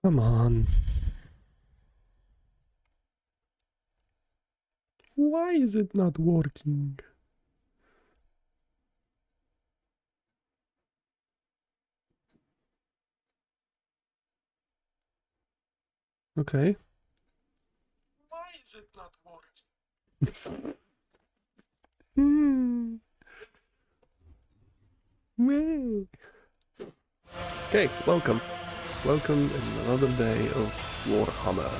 Come on. Why is it not working? Okay. Why is it not working? Okay, welcome. Welcome in another day of Warhammer.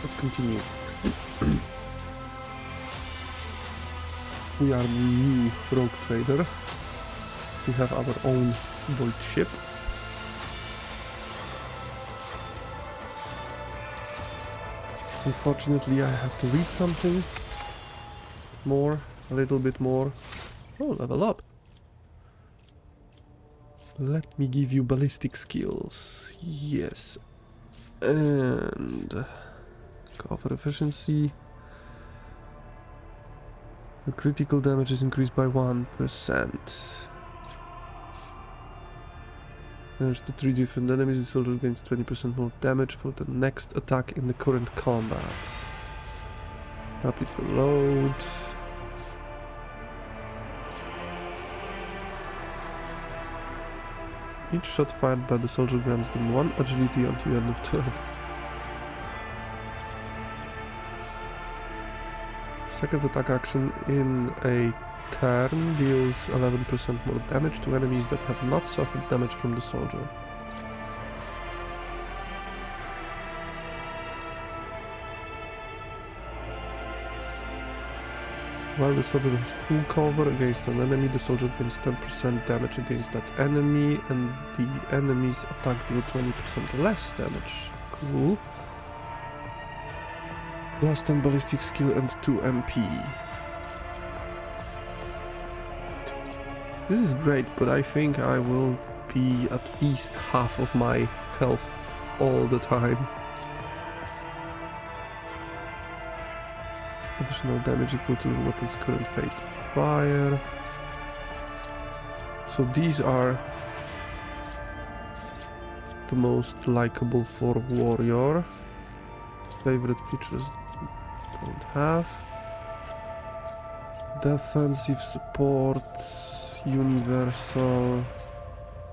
Let's continue. We are new rogue trader. We have our own void ship. Unfortunately, I have to read something more, a little bit more. Oh, level up. Let me give you ballistic skills. Yes. And cover efficiency. The critical damage is increased by 1%. There's the 3 different enemies. The soldier gains 20% more damage for the next attack in the current combat. Rapid reload. Each shot fired by the soldier grants them 1 agility until the end of turn. Second attack action in a turn deals 11% more damage to enemies that have not suffered damage from the soldier. While the soldier has full cover against an enemy, the soldier gains 10% damage against that enemy, and the enemy's attack deals 20% less damage. Cool. Plus 10 ballistic skill and 2 MP. This is great, but I think I will be at least half of my health all the time. Additional damage equal to the weapon's current rate of fire. So these are the most likable for warrior. Favorite features don't have. Defensive support, universal,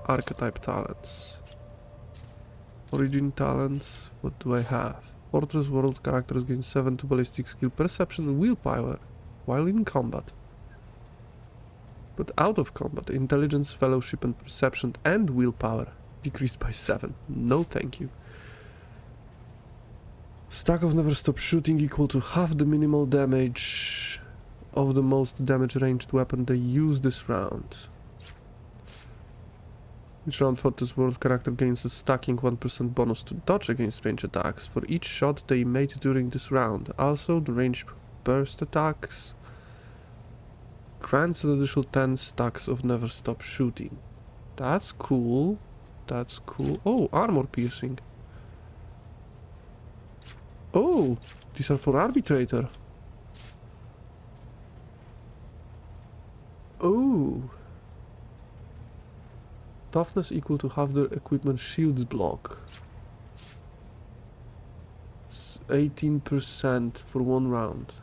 archetype talents. Origin talents, what do I have? Fortress World characters gain 7 to ballistic skill, perception, and willpower while in combat. But out of combat, intelligence, fellowship, and perception and willpower decreased by 7. No thank you. Stack of never stop shooting equal to half the minimal damage of the most damage ranged weapon they use this round. Each round Fortress World character gains a stacking 1% bonus to dodge against range attacks for each shot they made during this round. Also, the range burst attacks grants an additional 10 stacks of never stop shooting. That's cool. That's cool. Oh, armor piercing. Oh, these are for arbitrator. Oh. Toughness equal to half the equipment shields block. 18% for 1 round.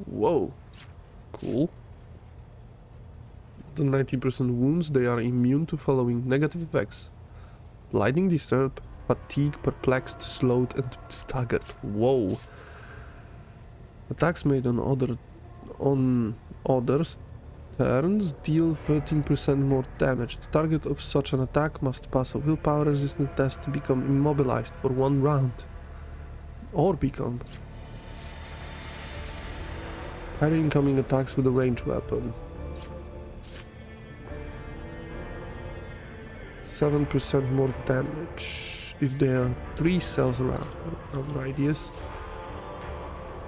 Whoa. Cool. The 19% wounds, they are immune to following negative effects. Lightning disturb, fatigue, perplexed, slowed, and staggered. Whoa. Attacks made on others turns deal 13% more damage. The target of such an attack must pass a willpower resistant test to become immobilized for 1 round. Or become. Parry incoming attacks with a ranged weapon. 7% more damage if there are 3 cells around radius.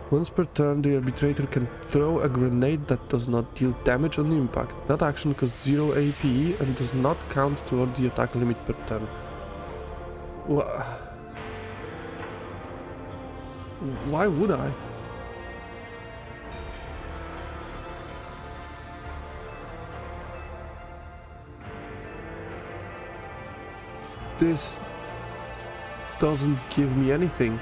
Once per turn, the arbitrator can throw a grenade that does not deal damage on impact. That action costs 0 AP and does not count toward the attack limit per turn. Why would I? This doesn't give me anything.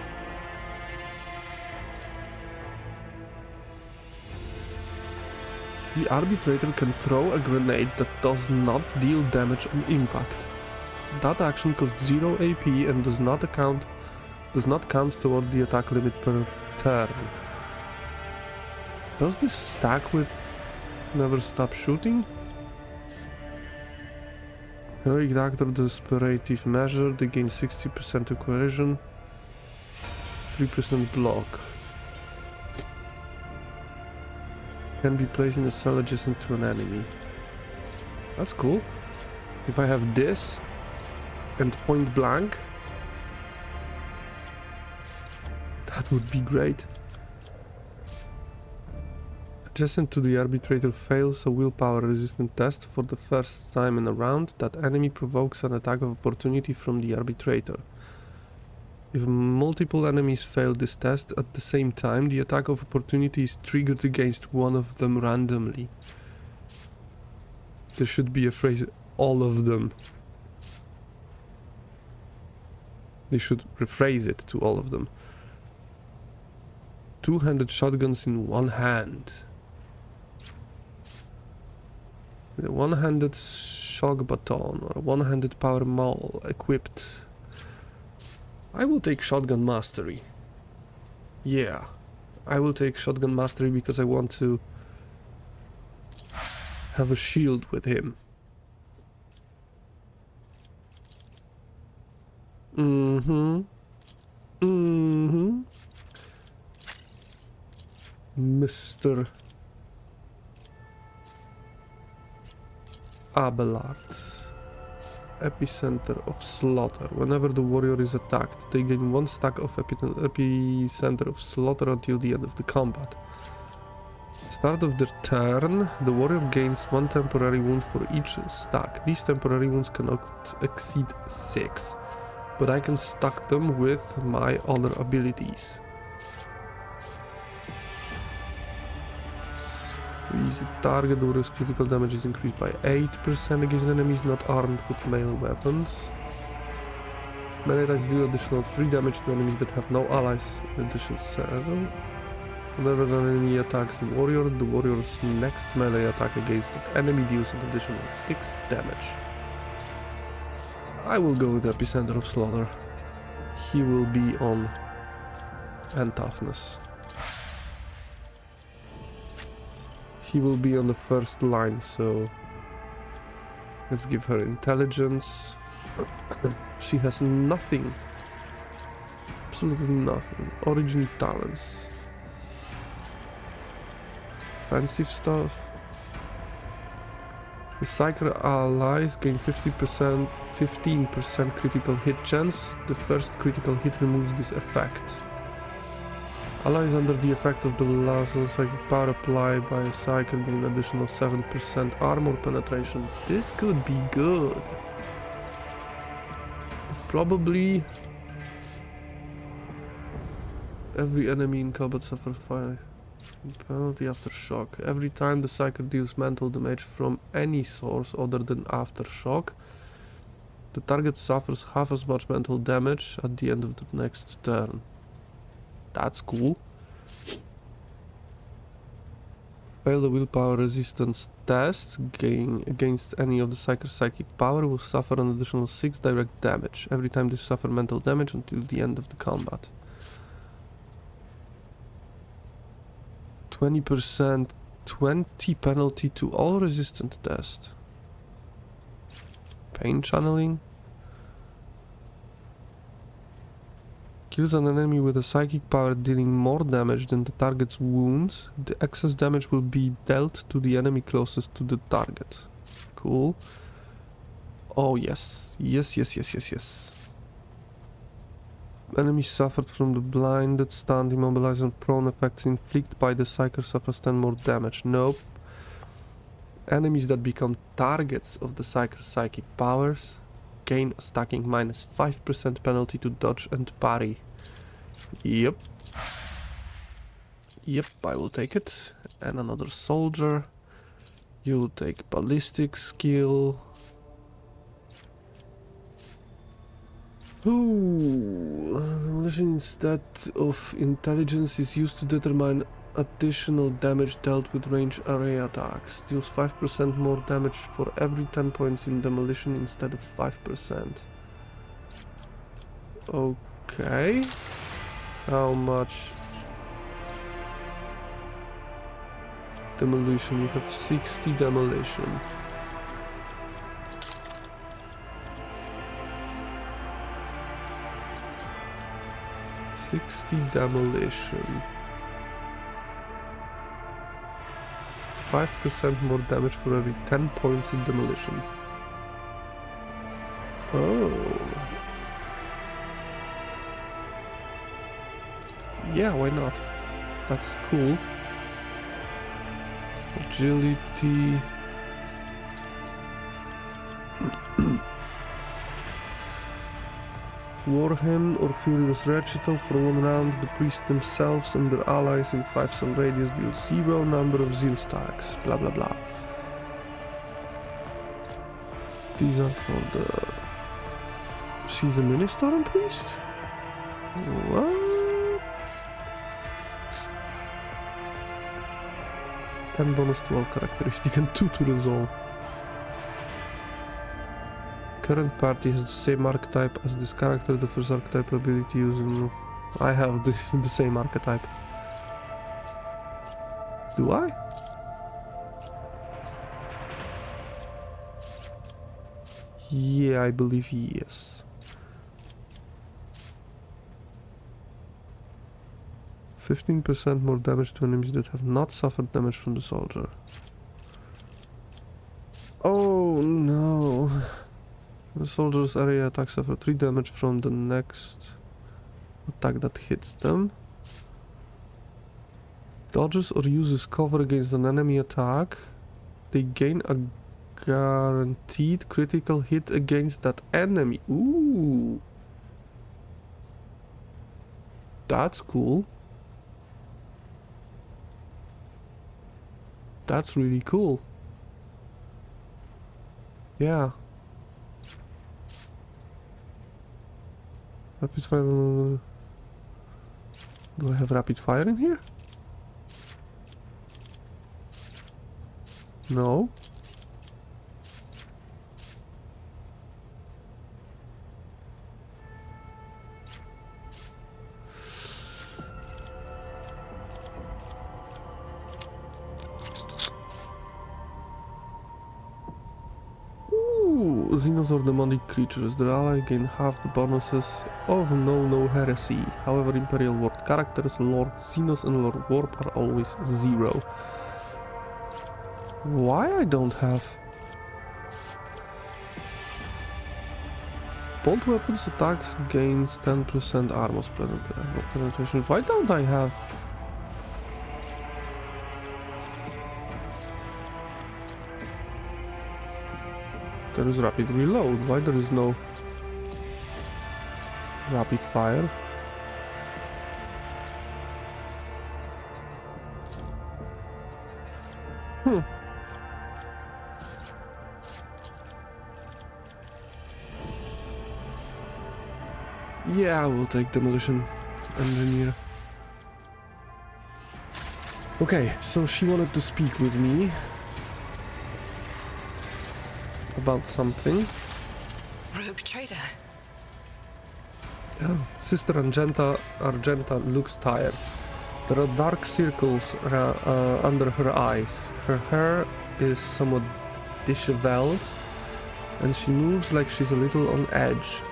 The arbitrator can throw a grenade that does not deal damage on impact. That action costs 0 AP and does not count toward the attack limit per turn. Does this stack with never stop shooting? Heroic Actor Desperative Measure, they gain 60% coercion, 3% block. Can be placed in a cell adjacent to an enemy. That's cool. If I have this and point blank, that would be great. Adjacent to the arbitrator fails a willpower resistant test for the first time in a round, that enemy provokes an attack of opportunity from the arbitrator. If multiple enemies fail this test at the same time, the attack of opportunity is triggered against one of them randomly. There should be a phrase, all of them. They should rephrase it to all of them. Two-handed shotguns in one hand. With a one-handed shock baton or a one-handed power maul equipped. I will take shotgun mastery. Yeah, I will take shotgun mastery because I want to have a shield with him. Mr. Abelard. Epicenter of Slaughter. Whenever the warrior is attacked, they gain 1 stack of Epicenter of Slaughter until the end of the combat. Start of their turn, the warrior gains 1 temporary wound for each stack. These temporary wounds cannot exceed 6, but I can stack them with my other abilities. Easy target, the warrior's critical damage is increased by 8% against enemies not armed with melee weapons. Melee attacks deal additional 3 damage to enemies that have no allies, in addition 7. Whenever an enemy attacks the warrior's next melee attack against that enemy deals an additional 6 damage. I will go with Epicenter of Slaughter. He will be on and toughness. He will be on the first line, so let's give her intelligence. She has nothing. Absolutely nothing. Origin talents. Offensive stuff. The Psyker allies gain 15% critical hit chance. The first critical hit removes this effect. Allies under the effect of the last psychic power applied by a Psyker gain additional 7% armor penetration. This could be good. Probably every enemy in combat suffers 5 penalty after shock. Every time the Psyker deals mental damage from any source other than aftershock, the target suffers half as much mental damage at the end of the next turn. That's cool. Fail the willpower resistance test against any of the Psyker's psychic power will suffer an additional 6 direct damage every time they suffer mental damage until the end of the combat. 20% 20 penalty to all resistant tests. Pain channeling. Kills an enemy with a psychic power dealing more damage than the target's wounds. The excess damage will be dealt to the enemy closest to the target. Cool. Oh yes. Yes. Enemies suffered from the blinded, stunned, immobilized and prone effects inflicted by the Psyker suffers 10 more damage. Nope. Enemies that become targets of the Psyker's psychic powers gain a stacking minus 5% penalty to dodge and parry. Yep, I will take it. And another soldier. You'll take ballistic skill. Ooh, demolition instead of intelligence is used to determine additional damage dealt with range area attacks. Deals 5% more damage for every 10 points in demolition instead of 5%. Okay. How much demolition? You have 60 demolition. 60 demolition. 5% more damage for every 10 points in demolition. Oh. Yeah, why not? That's cool. Agility. Warhammer or Furious Recital for 1 round. The priests themselves and their allies in 5 cell radius deal 0 number of zeal stacks. Blah blah blah. These are for the... She's a mini-storm priest? What? 10 bonus to all characteristic and 2 to resolve. Current party has the same archetype as this character. The first archetype ability using... I have the same archetype. Do I? Yeah, I believe yes. 15% more damage to enemies that have not suffered damage from the soldier. Oh no. The soldier's area attack suffer 3 damage from the next attack that hits them. Dodges or uses cover against an enemy attack. They gain a guaranteed critical hit against that enemy. Ooh. That's cool. That's really cool. Yeah. Rapid fire. Do I have rapid fire in here? No. Xenos are demonic creatures. Their ally gain half the bonuses of No Heresy. However, Imperial World characters Lord Xenos and Lord Warp are always 0. Why I don't have... Bolt weapons attacks gains 10% armor penetration. Why don't I have... There is rapid reload. Why there is no rapid fire? Yeah, I will take demolition engineer. Okay, so she wanted to speak with me about something. Rogue trader. Oh, Sister Argenta looks tired. There are dark circles under her eyes. Her hair is somewhat disheveled, and she moves like she's a little on edge.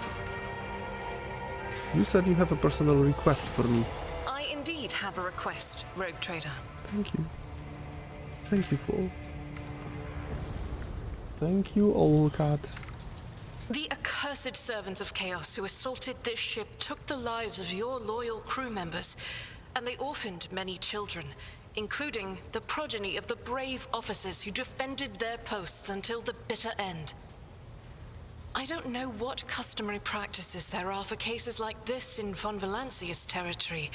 You said you have a personal request for me. I indeed have a request, Rogue trader. Thank you. Thank you, Fool. Thank you, old cat. The accursed servants of chaos who assaulted this ship took the lives of your loyal crew members, and they orphaned many children, including the progeny of the brave officers who defended their posts until the bitter end. I don't know what customary practices there are for cases like this in Von Valancius territory,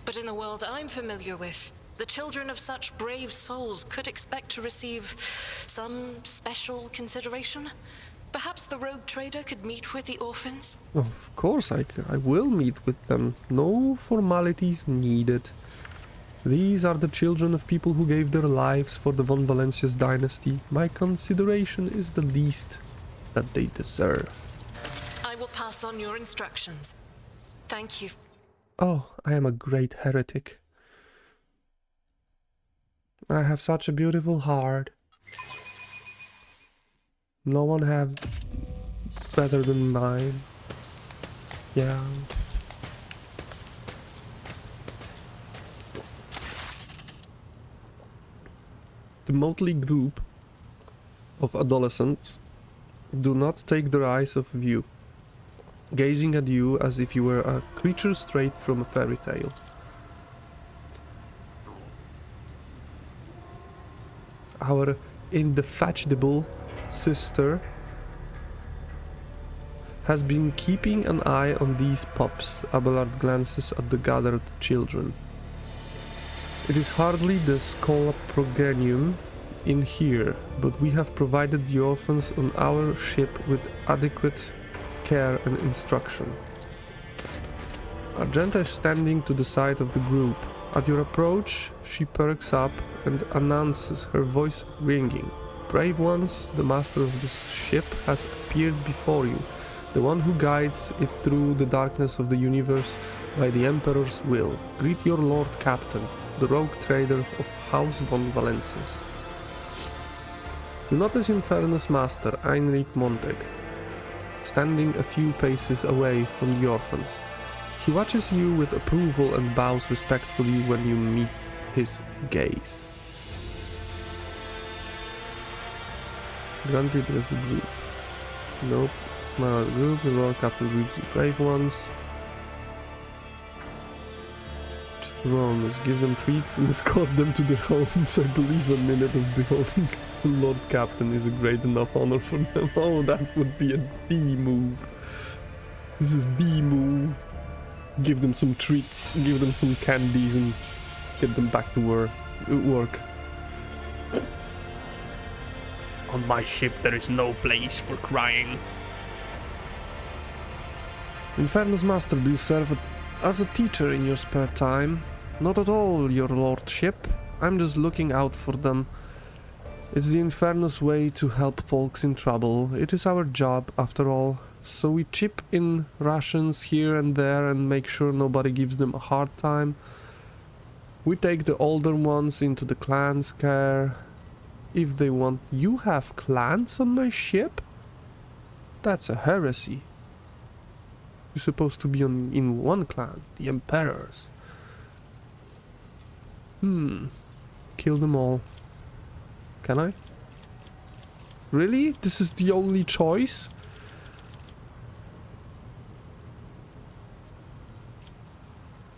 but in the world I'm familiar with, the children of such brave souls could expect to receive some special consideration. Perhaps the rogue trader could meet with the orphans? Of course, I will meet with them. No formalities needed. These are the children of people who gave their lives for the von Valencia's dynasty. My consideration is the least that they deserve. I will pass on your instructions. Thank you. Oh, I am a great heretic. I have such a beautiful heart. No one have better than mine. Yeah. The motley group of adolescents do not take their eyes off you, gazing at you as if you were a creature straight from a fairy tale. Our indefatigable sister has been keeping an eye on these pups. Abelard glances at the gathered children. It is hardly the Scola Progenium in here, but we have provided the orphans on our ship with adequate care and instruction. Argenta is standing to the side of the group. At your approach, she perks up and announces, her voice ringing. Brave ones, the master of this ship has appeared before you, the one who guides it through the darkness of the universe by the Emperor's will. Greet your Lord Captain, the rogue trader of House von Valencias. You notice Infernus Master, Heinrich Montag, standing a few paces away from the orphans. He watches you with approval and bows respectfully when you meet his gaze. Grantly address the group. Nope. Smile at the group. The Lord Captain greets the brave ones. Romans, give them treats and escort them to their homes. I believe a minute of beholding the Lord Captain is a great enough honor for them. Oh, that would be a D move. This is D move. Give them some treats, give them some candies and get them back to work. On my ship there is no place for crying. Infernus Master, do you serve as a teacher in your spare time? Not at all, your lordship. I'm just looking out for them. It's the Infernus way to help folks in trouble. It is our job, after all. So we chip in rations here and there and make sure nobody gives them a hard time. We take the older ones into the clan's care if they want. You have clans on my ship? That's a heresy. You're supposed to be in one clan, the Emperor's. Kill them all. Can I? Really? This is the only choice?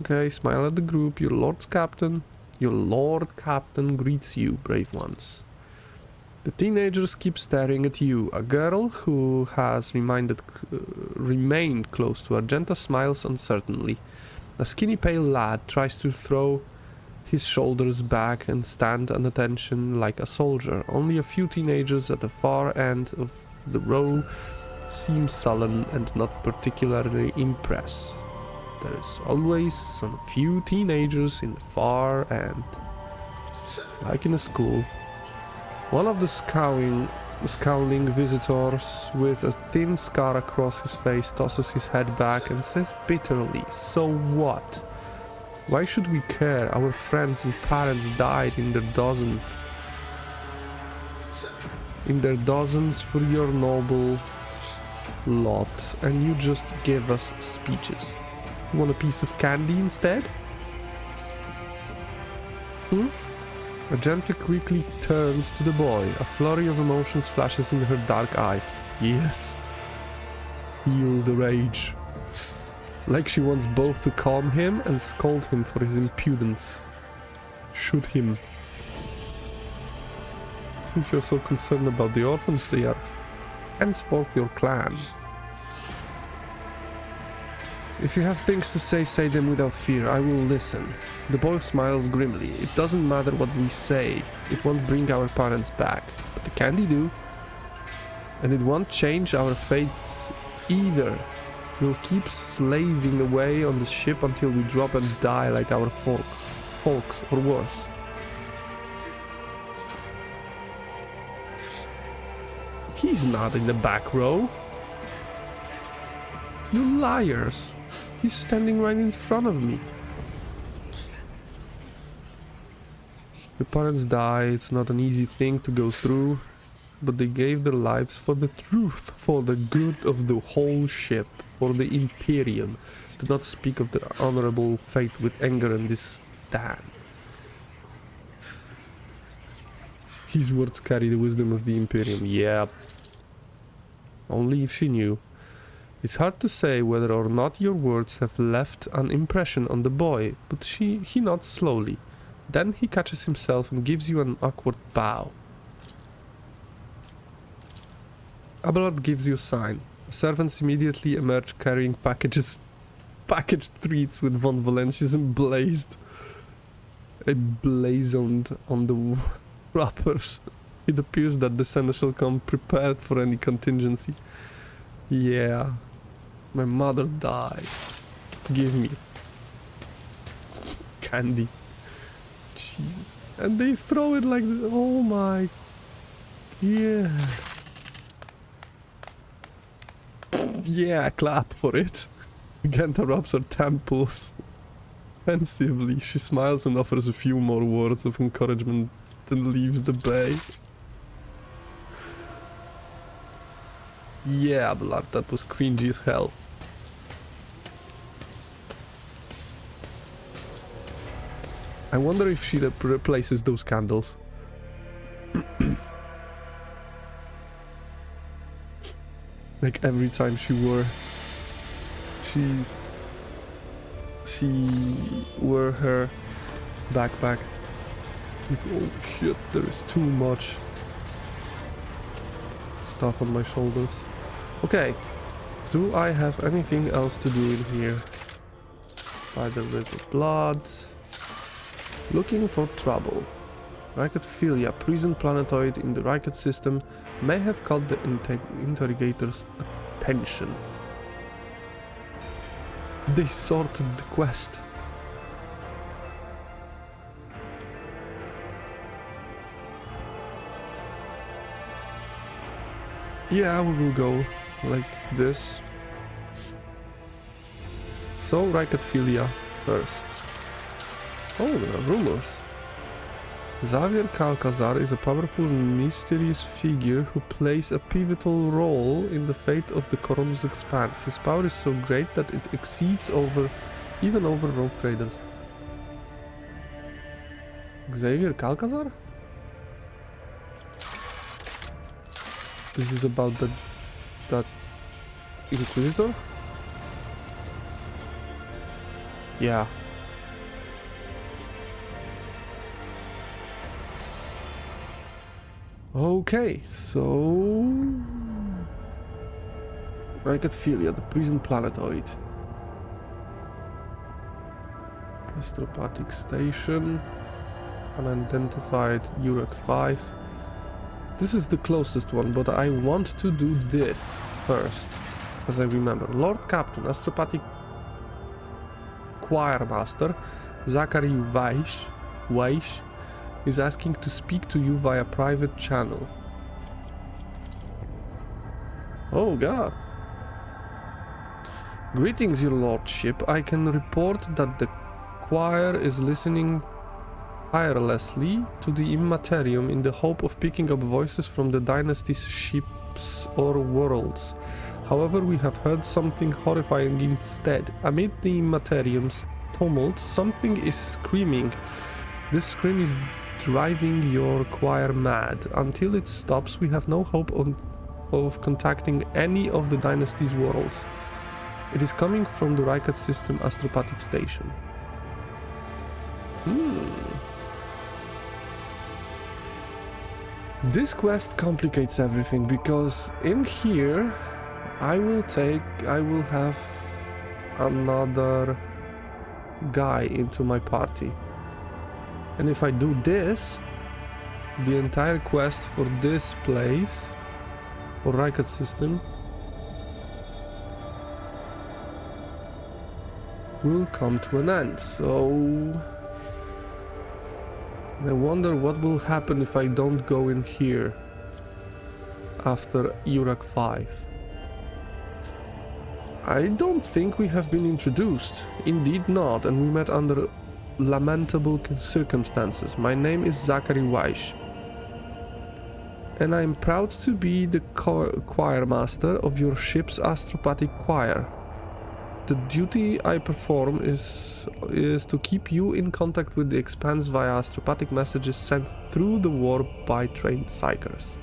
Okay, smile at the group. Your Lord Captain greets you, brave ones. The teenagers keep staring at you. A girl who has remained close to Argenta smiles uncertainly. A skinny pale lad tries to throw his shoulders back and stand at attention like a soldier. Only a few teenagers at the far end of the row seem sullen and not particularly impressed. There is always some few teenagers in the far end, like in a school. One of the scowling visitors with a thin scar across his face tosses his head back and says bitterly, "So what? Why should we care? Our friends and parents died in their dozens for your noble lot, and you just give us speeches. You want a piece of candy instead?" Argenta quickly turns to the boy. A flurry of emotions flashes in her dark eyes. Yes. Feel the rage. Like she wants both to calm him and scold him for his impudence. Shoot him. Since you're so concerned about the orphans, they are henceforth your clan. If you have things to say them without fear. I will listen. The boy smiles grimly. It doesn't matter what we say. It won't bring our parents back. But the candy do. And it won't change our fates either. We'll keep slaving away on the ship until we drop and die like our folks, or worse. He's not in the back row. You liars! He's standing right in front of me. Your parents die, it's not an easy thing to go through, but they gave their lives for the truth, for the good of the whole ship, for the Imperium. Do not speak of their honorable fate with anger and disdain. His words carry the wisdom of the Imperium. Yeah. Only if she knew. It's hard to say whether or not your words have left an impression on the boy, but he nods slowly. Then he catches himself and gives you an awkward bow. Abelard gives you a sign. Servants immediately emerge carrying packaged treats with von Valentius emblazoned on the wrappers. It appears that the sender shall come prepared for any contingency. Yeah. My mother died. Give me candy. Jesus. And they throw it like this. Oh my. Yeah. Yeah, clap for it. Genta rubs her temples. Pensively, she smiles and offers a few more words of encouragement, then leaves the bay. Yeah, blood, that was cringy as hell. I wonder if she replaces those candles. Like every time she wore her backpack. Oh shit, there is too much stuff on my shoulders. Okay, do I have anything else to do in here? By the river blood. Looking for trouble. Rhycotphilia, prison planetoid in the Rhycot system, may have caught the interrogator's attention. They sorted the quest. Yeah, we will go like this. So, Rhycotphilia first. Oh, there are rumors. Xavier Calcazar is a powerful and mysterious figure who plays a pivotal role in the fate of the Coronus Expanse. His power is so great that it exceeds even over rogue traders. Xavier Calcazar? This is about that Inquisitor? Yeah. Okay, so Rhycotphilia, the prison planetoid. Astropathic station. Unidentified Uruk 5. This is the closest one, but I want to do this first. As I remember. Lord Captain, Astropathic Choir Master, Zachary Weish is asking to speak to you via private channel. Oh god. Greetings, your lordship. I can report that the choir is listening tirelessly to the Immaterium in the hope of picking up voices from the dynasty's ships or worlds. However, we have heard something horrifying instead. Amid the Immaterium's tumult, something is screaming. This scream is driving your choir mad. Until it stops, we have no hope of contacting any of the dynasty's worlds. It is coming from the Rhycot system astropathic station. This quest complicates everything because in here I will have another guy into my party. And if I do this, the entire quest for this place, for Riket system will come to an end. So I wonder what will happen if I don't go in here after Urak 5. I don't think we have been introduced. Indeed not, and we met under lamentable circumstances. My name is Zachary Weiss, and I am proud to be the choir master of your ship's astropathic choir. The duty I perform is to keep you in contact with the Expanse via astropathic messages sent through the warp by trained psychers.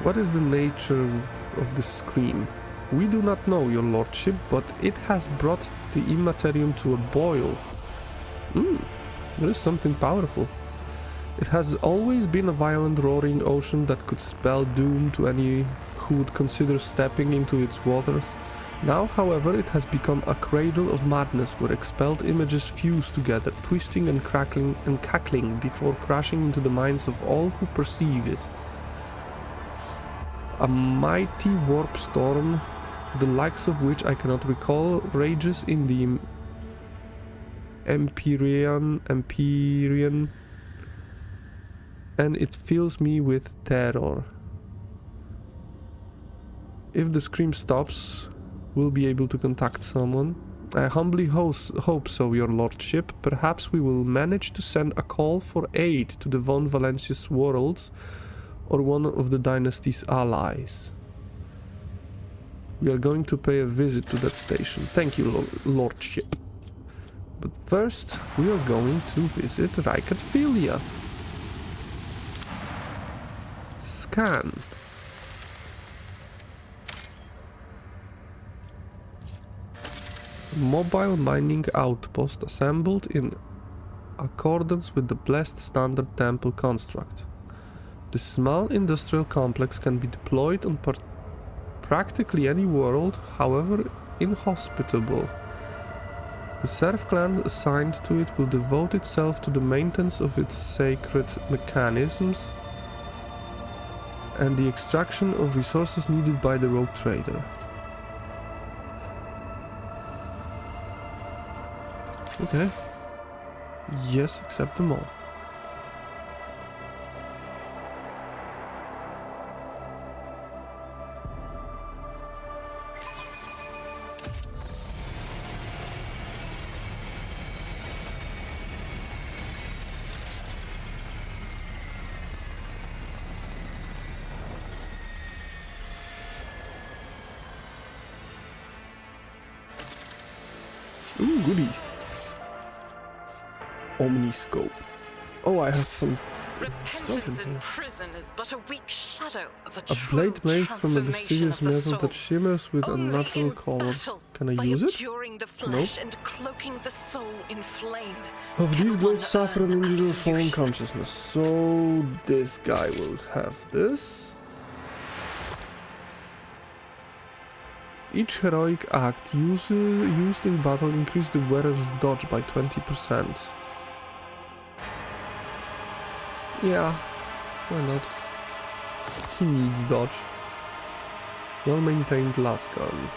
What is the nature of the scream? We do not know, your lordship, but it has brought the Immaterium to a boil. There is something powerful. It has always been a violent roaring ocean that could spell doom to any who would consider stepping into its waters. Now, however, it has become a cradle of madness where expelled images fuse together, twisting and crackling and cackling before crashing into the minds of all who perceive it. A mighty warp storm, the likes of which I cannot recall, rages in the Empyrean, and it fills me with terror. If the scream stops, we'll be able to contact someone. I humbly hope so, your lordship. Perhaps we will manage to send a call for aid to the Von Valentius worlds or one of the dynasty's allies. We are going to pay a visit to that station. Thank you, lordship. But first, we are going to visit Riketfilia. Scan. Mobile mining outpost assembled in accordance with the Blessed Standard Temple construct. The small industrial complex can be deployed on practically any world, however inhospitable. The Serf clan assigned to it will devote itself to the maintenance of its sacred mechanisms and the extraction of resources needed by the rogue trader. Okay. Yes, accept them all. Ooh, goodies. Omniscope. Oh, I have some Repentance in prison is but a weak shadow of a blade made from a transformation mysterious of the metal that soul. shimmers with Only unnatural in colors. battle, Can I by use it? abjuring the flesh and cloaking the soul in flame, Of can these one glowed saffron earn individual fallen absolution. consciousness. So this guy will have this. Each heroic act used in battle increased the wearer's dodge by 20%. Yeah, why not? He needs dodge. Well-maintained las gun.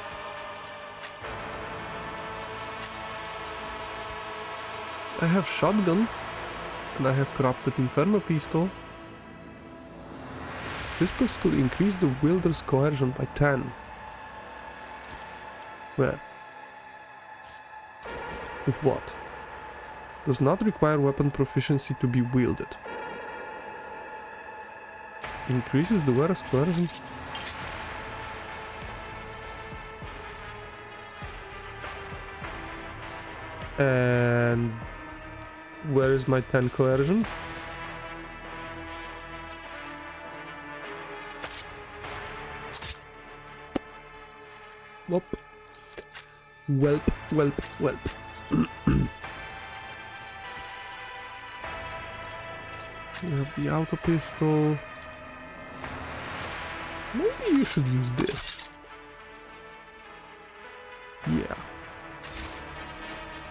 I have shotgun, and I have corrupted inferno pistol. This pistol increased the wielder's coercion by 10. Where? With what? Does not require weapon proficiency to be wielded. Increases the wearer's coercion. And where is my 10 coercion? Whoop. Welp, welp, welp. You have the auto pistol. Maybe you should use this. Yeah.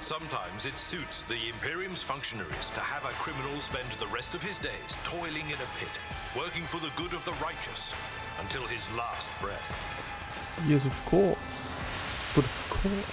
Sometimes it suits the Imperium's functionaries to have a criminal spend the rest of his days toiling in a pit, working for the good of the righteous, until his last breath. Yes, of course. But of course.